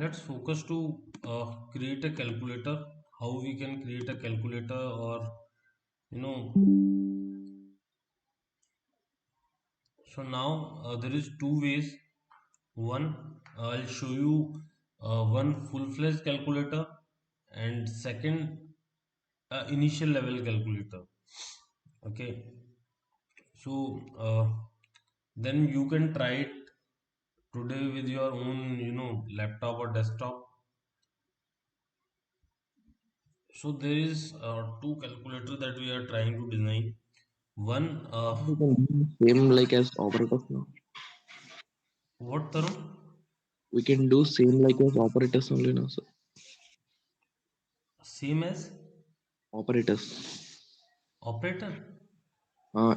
let's focus to create a calculator. How we can create a calculator, or you know. So now there is two ways. One, I'll show you one full-fledged calculator, and second, initial level calculator. Okay, so then you can try it today with your own, laptop or desktop. So there is two calculators that we are trying to design. One, We can do same like as operators now. what Tarun? We can do same like as operators only now, sir. Same as Operators. operator?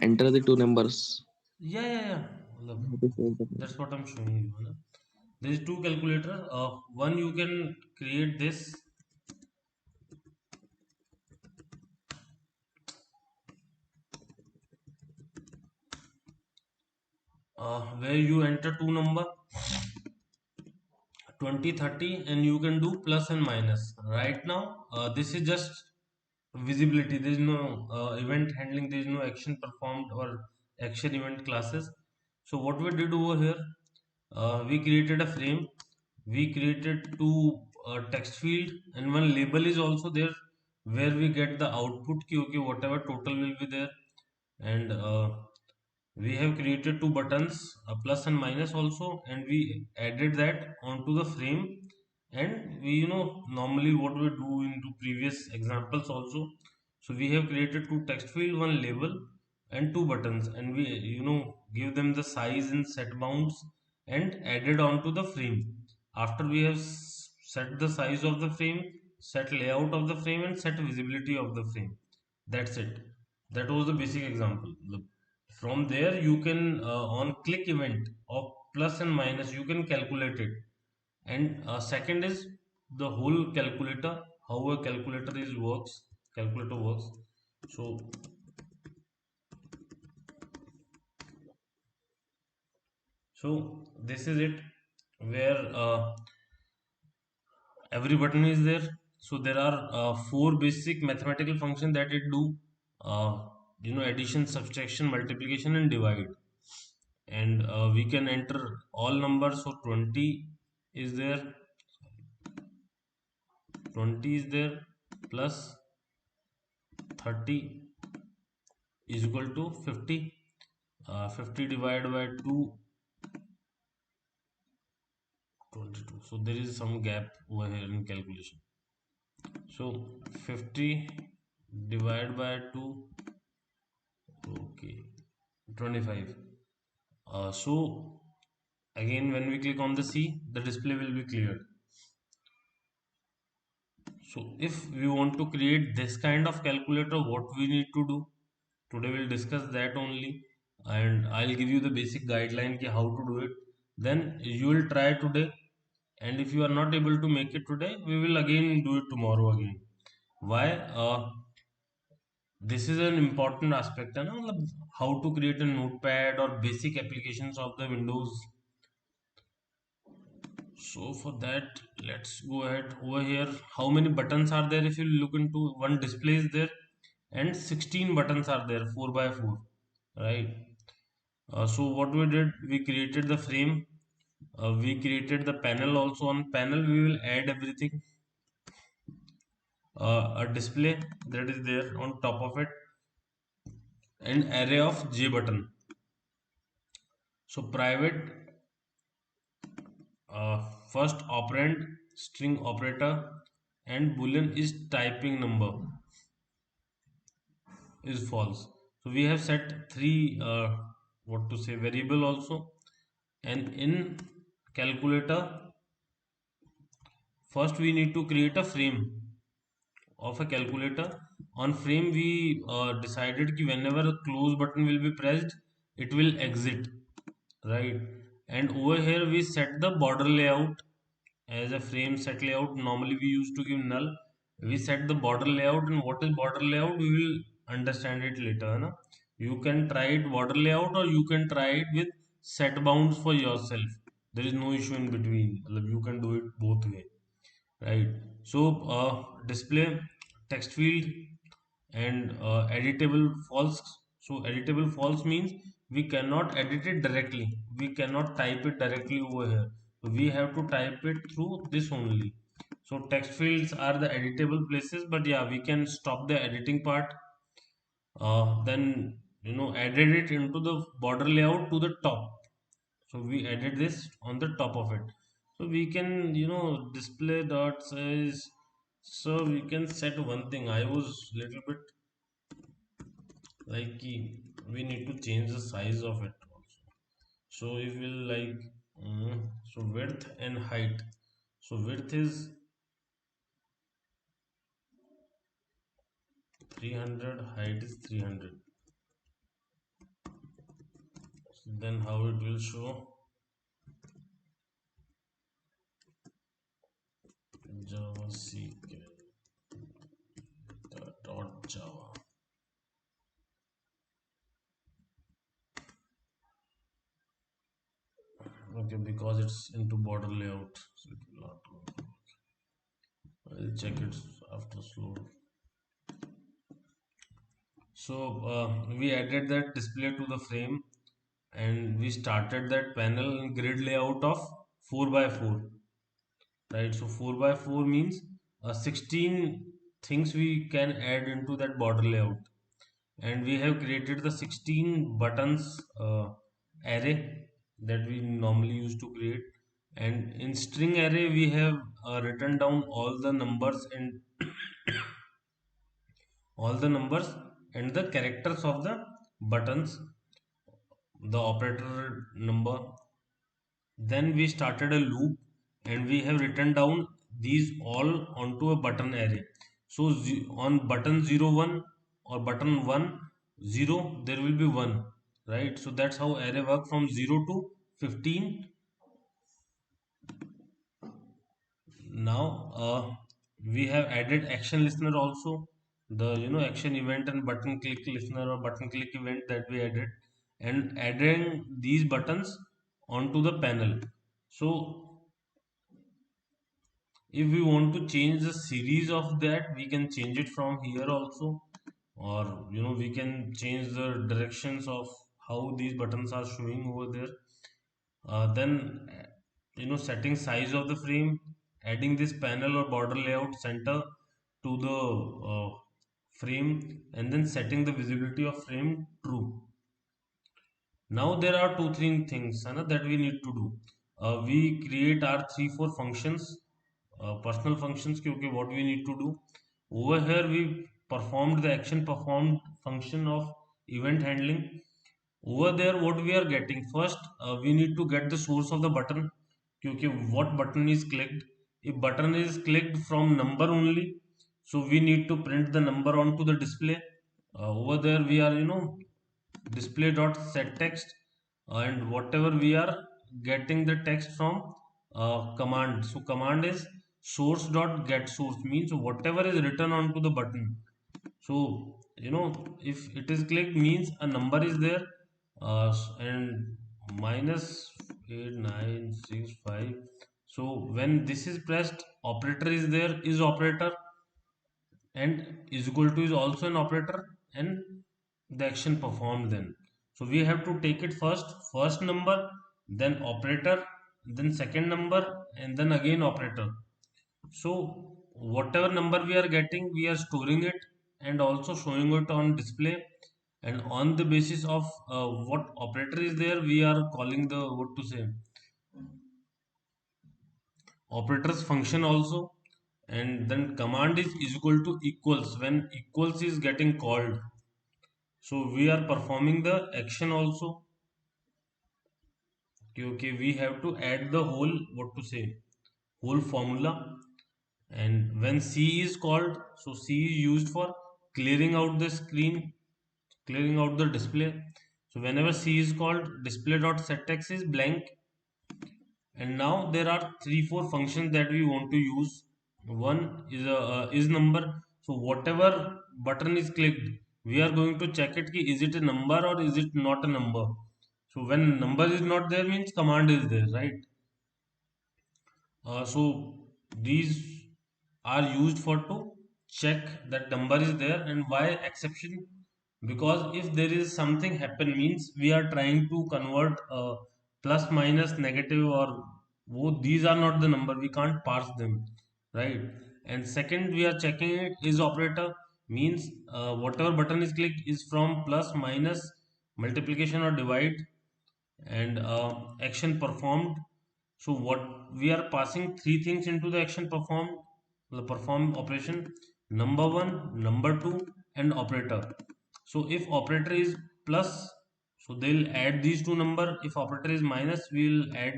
Enter the two numbers. Yeah, yeah, yeah. Look, That is same thing. that's what I'm showing you. Na? There is two calculator. One you can create this, where you enter two number 20, 30, and you can do plus and minus. Right now, this is just visibility. There is no event handling. There is no action performed or action event classes. So what we did over here, we created a frame. We created two text field, and one label is also there where we get the output. Ki, okay, whatever total will be there, and we have created two buttons, a plus and minus also, and we added that onto the frame. And we, normally what we do into previous examples also. So we have created two text field, one label, and two buttons, and we, give them the size in set bounds and added onto the frame. After we have set the size of the frame, set layout of the frame, and set visibility of the frame. That's it. That was the basic example. From there, you can on click event of plus and minus, you can calculate it. And second is the whole calculator, how a calculator is works. Calculator works. So this is it, where every button is there. So there are four basic mathematical functions that it do. Addition, subtraction, multiplication, and divide. And we can enter all numbers. So 20 is there, 20 is there, plus 30 is equal to 50. 50 divided by 2, 22. So there is some gap over here in calculation. So 50 divided by 2, okay, 25. So again, when we click on the C, the display will be cleared. So if we want to create this kind of calculator, what we need to do? Today we'll discuss that only, and I'll give you the basic guideline ki how to do it. Then you will try today, and if you are not able to make it today, we will again do it tomorrow again. Why? This is an important aspect, है ना? मतलब how to create a notepad or basic applications of the Windows. So for that, let's go ahead over here. How many buttons are there? If you look into one display is there, and 16 buttons are there, 4 by 4, right? So what we did, we created the frame. We created the panel also. On panel, we will add everything. A display that is there on top of it, an array of J button. So private, first operand, string operator, and boolean is typing number is false. So we have set three what to say variable also. And in calculator, first we need to create a frame of a calculator. On frame, we decided that whenever a close button will be pressed, it will exit, right? And over here we set the border layout as a frame set layout. Normally we used to give null. We set the border layout, and what is border layout we will understand it later, na? You can try it border layout, or you can try it with set bounds for yourself. there is no issue in between. Like, you can do it both way, right? So display text field and editable false. So editable false means we cannot edit it directly, we cannot type it directly over here, so we have to type it through this only. So text fields are the editable places, but yeah, we can stop the editing part. Then added it into the border layout to the top. So we added this on the top of it. So we can display dot size. So we can set one thing. I was little bit like we need to change the size of it also. So if we'll like so width and height. So width is 300, height is 300. So then how it will show? Java C dot Java. Okay, because it's into border layout, so it will not go. I'll check it after slow. So we added that display to the frame, and we started that panel in grid layout of 4 by 4, right? So 4 by 4 means 16 things we can add into that border layout, and we have created the 16 buttons array that we normally use to create. And in string array we have written down all the numbers and the characters of the buttons, the operator number. Then we started a loop, and we have written down these all onto a button array. So on button 01 or button 1 0, there will be 1, right? So that's how array work from 0 to 15. Now we have added action listener also, the action event and button click listener or button click event that we added, and adding these buttons onto the panel. So if we want to change the series of that, we can change it from here also, or we can change the directions of how these buttons are showing over there. Then setting size of the frame, adding this panel or border layout center to the frame, and then setting the visibility of frame true. Now there are two three things that we need to do. We create our 3 4 functions, personal functions. Okay, what we need to do over here, we performed the action performed function of event handling. Over there, what we are getting first, we need to get the source of the button. Okay, what button is clicked? If button is clicked from number only, so we need to print the number onto the display. Over there, we are display dot set text, and whatever we are getting the text from command. So command is source dot get source, means whatever is written onto the button. So if it is clicked means a number is there, and minus 8965. So when this is pressed, operator is there, is operator, and is equal to is also an operator, and the action performed then. So we have to take it first number, then operator, then second number, and then again operator. So whatever number we are getting, we are storing it and also showing it on display. And on the basis of what operator is there, we are calling the what to say operators function also. And then command is equal to equals when equals is getting called. So we are performing the action also. Okay, we have to add the whole what to say whole formula. And when C is called, so C is used for clearing out the screen, clearing out the display. So whenever C is called, display dot set text is blank. And now there are 3 4 functions that we want to use. One is a is number. So whatever button is clicked, we are going to check it ki is it a number or is it not a number. So when number is not there means command is there, right? So these are used for to check that number is there. And why exception? Because if there is something happen means we are trying to convert plus minus negative or these are not the number, we can't parse them, right? And second, we are checking it is operator means whatever button is clicked is from plus minus multiplication or divide and action performed. So what we are passing three things into the action performed, the perform operation: number one, number two, and operator. So if operator is plus, so they'll add these two number. If operator is minus, we'll add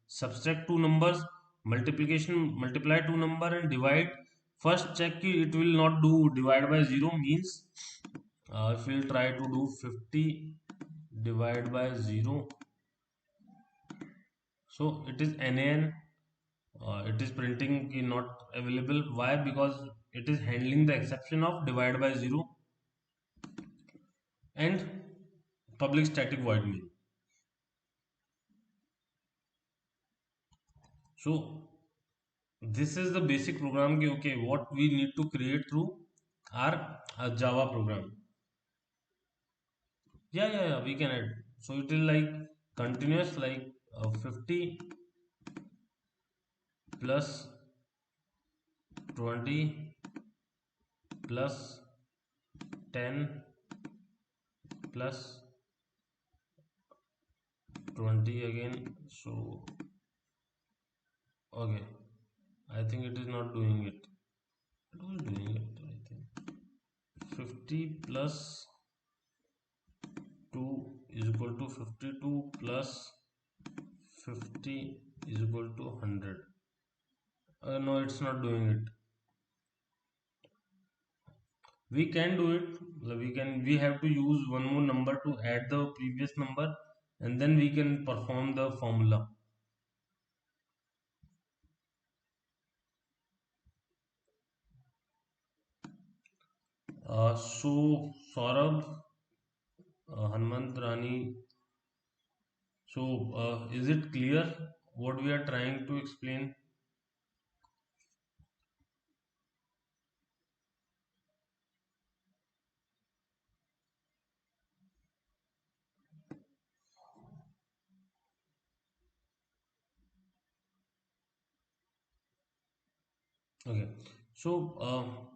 subtract two numbers, multiplication multiply two number, and divide. First check it will not do divide by zero means if we'll try to do 50 divide by 0, so it is nan, it is printing key not available. Why? Because it is handling the exception of divide by 0 and public static void main. So this is the basic program ki, okay, what we need to create through our java program. Yeah, we can add. So it is like continuous, like 50 plus 20 plus 10 plus 20 again. So okay, I think it is not doing it. It was doing it, I think. 50 plus 2 is equal to 52 plus 50 is equal to 100. No, it's not doing it. We can do it. We have to use one more number to add the previous number, and then we can perform the formula. So Saurabh, Hanmant Rani, so is it clear what we are trying to explain? Okay, so